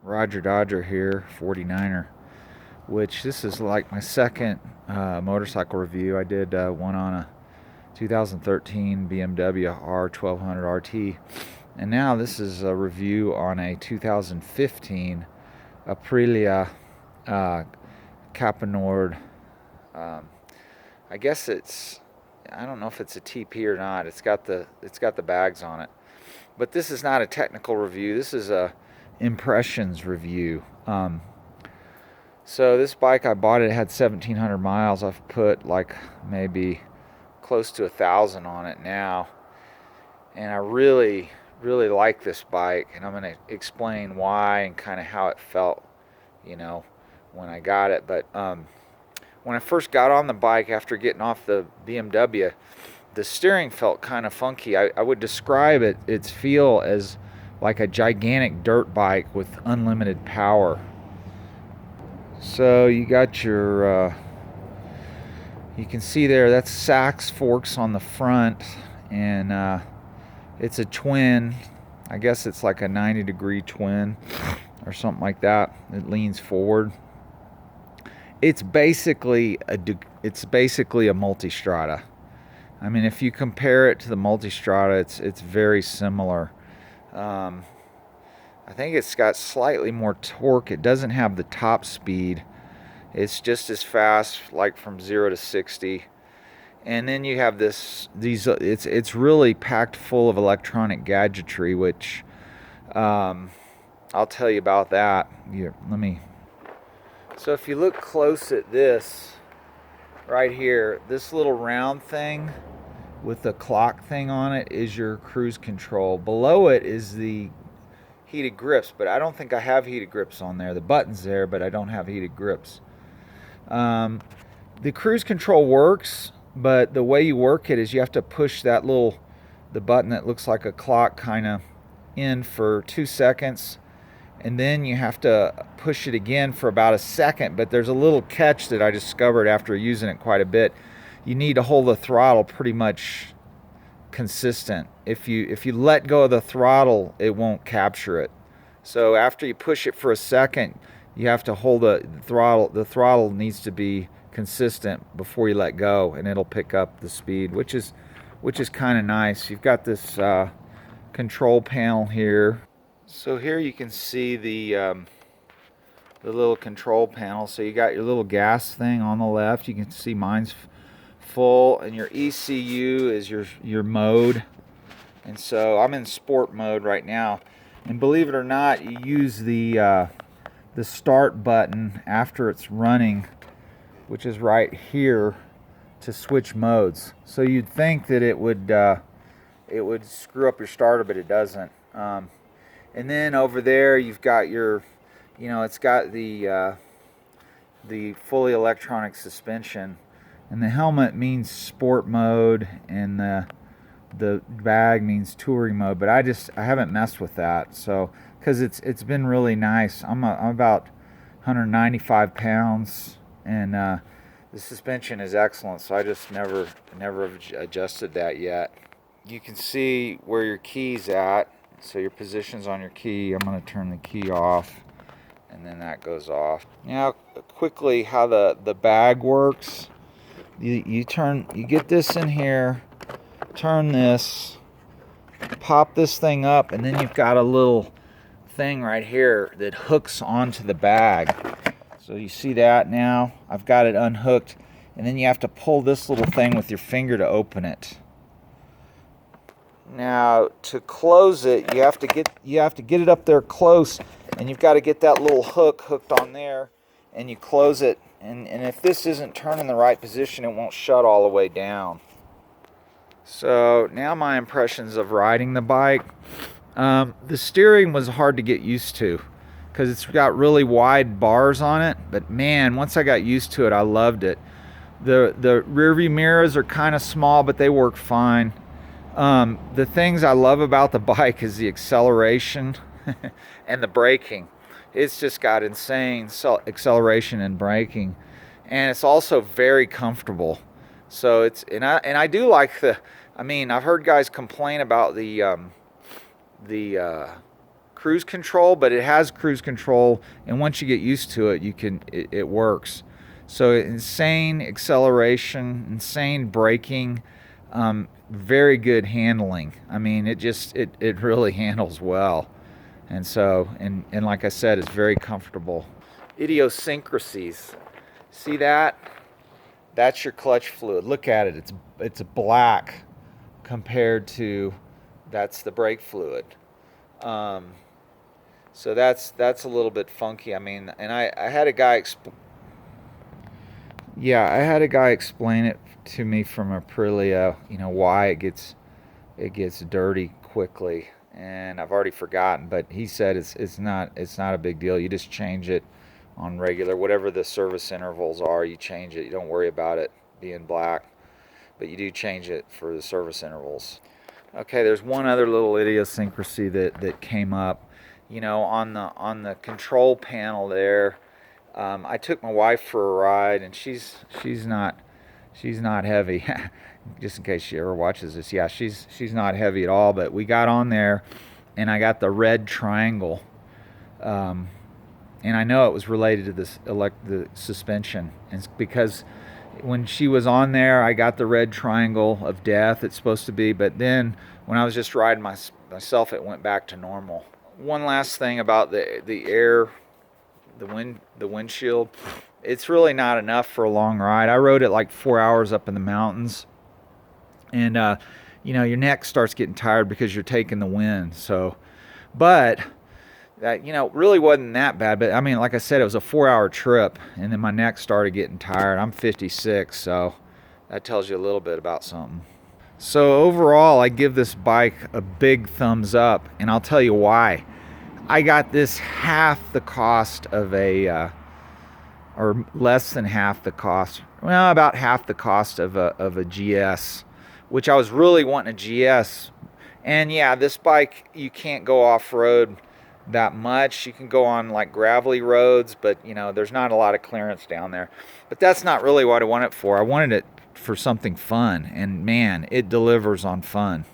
Roger Dodger here, 49er, which this is like my second motorcycle review. I did one on a 2013 BMW R1200 RT, and now this is a review on a 2015 Aprilia Caponord. I guess I don't know if it's a TP or not. It's got the bags on it. But this is not a technical review. This is a impressions review. So this bike, I bought it had 1,700 miles. I've put like maybe close to 1,000 on it now, and I really like this bike, and I'm going to explain why and kind of how it felt, when I got it. But when I first got on the bike after getting off the BMW, the steering felt kind of funky. I would describe its feel as like a gigantic dirt bike with unlimited power. So you got your, you can see there, that's Sachs forks on the front, and it's a twin. I guess it's like a 90-degree twin or something like that. It leans forward. It's basically a multistrada. I mean, if you compare it to the multistrada, it's very similar. I think it's got slightly more torque. It doesn't have the top speed. It's just as fast, like from 0 to 60. And then you have it's really packed full of electronic gadgetry, which I'll tell you about that. Here, so if you look close at this right here, this little round thing with the clock thing on it is your cruise control. Below it is the heated grips, but I don't think I have heated grips on there. The button's there, but I don't have heated grips. The cruise control works, but the way you work it is you have to push the button that looks like a clock kind of in for 2 seconds, and then you have to push it again for about a second. But there's a little catch that I discovered after using it quite a bit. You need to hold the throttle pretty much consistent. If you let go of the throttle, it won't capture it. So after you push it for a second, you have to hold the throttle. The throttle needs to be consistent before you let go, and it'll pick up the speed, which is kind of nice. You've got this control panel here. So here you can see the little control panel. So you got your little gas thing on the left. You can see mine's full, and your ECU is your mode. And so I'm in sport mode right now. And believe it or not, you use the start button after it's running, which is right here, to switch modes. So you'd think that it would screw up your starter, but it doesn't. And then over there you've got your, it's got the fully electronic suspension, and the helmet means sport mode, and the bag means touring mode. But I haven't messed with that, so because it's been really nice. I'm about 195 pounds, and the suspension is excellent. So I just never adjusted that yet. You can see where your key's at. So your position's on your key. I'm going to turn the key off, and then that goes off. Now quickly how the bag works. You get this in here, turn this, pop this thing up, and then you've got a little thing right here that hooks onto the bag. So you see that now? I've got it unhooked, and then you have to pull this little thing with your finger to open it. Now to close it, you have to get it up there close, and you've got to get that little hook hooked on there, and you close it. And if this isn't turned in the right position, it won't shut all the way down. So now my impressions of riding the bike. The steering was hard to get used to because it's got really wide bars on it. But man, once I got used to it, I loved it. The rear view mirrors are kind of small, but they work fine. The things I love about the bike is the acceleration and the braking. It's just got insane acceleration and braking, and it's also very comfortable. So I do like I've heard guys complain about the cruise control, but it has cruise control, and once you get used to it, it works. So insane acceleration, insane braking, very good handling. I mean, it really handles well. And so, and like I said, it's very comfortable. Idiosyncrasies. See that? That's your clutch fluid. Look at it. It's black compared to, that's the brake fluid. So that's a little bit funky. I mean, and I had a guy explain it to me from Aprilia, why it gets dirty quickly, and I've already forgotten, but he said it's not a big deal. You just change it on regular, whatever the service intervals are, you change it. You don't worry about it being black, but you do change it for the service intervals. Okay, there's one other little idiosyncrasy that came up, on the control panel there. I took my wife for a ride, and she's not heavy. Just in case she ever watches this, yeah, she's not heavy at all. But we got on there, and I got the red triangle, and I know it was related to the suspension, and it's because when she was on there, I got the red triangle of death. It's supposed to be, but then when I was just riding myself, it went back to normal. One last thing about the air. The windshield, it's really not enough for a long ride. I rode it like 4 hours up in the mountains, and your neck starts getting tired because you're taking the wind. So, but that really wasn't that bad. But I mean, like I said, it was a 4-hour trip, and then my neck started getting tired. I'm 56, so that tells you a little bit about something. So overall, I give this bike a big thumbs up, and I'll tell you why. I got this half the cost of or less than half the cost. Well, about half the cost of a GS, which I was really wanting a GS. And yeah, this bike, you can't go off-road that much. You can go on like gravelly roads, but there's not a lot of clearance down there. But that's not really what I want it for. I wanted it for something fun, and man, it delivers on fun.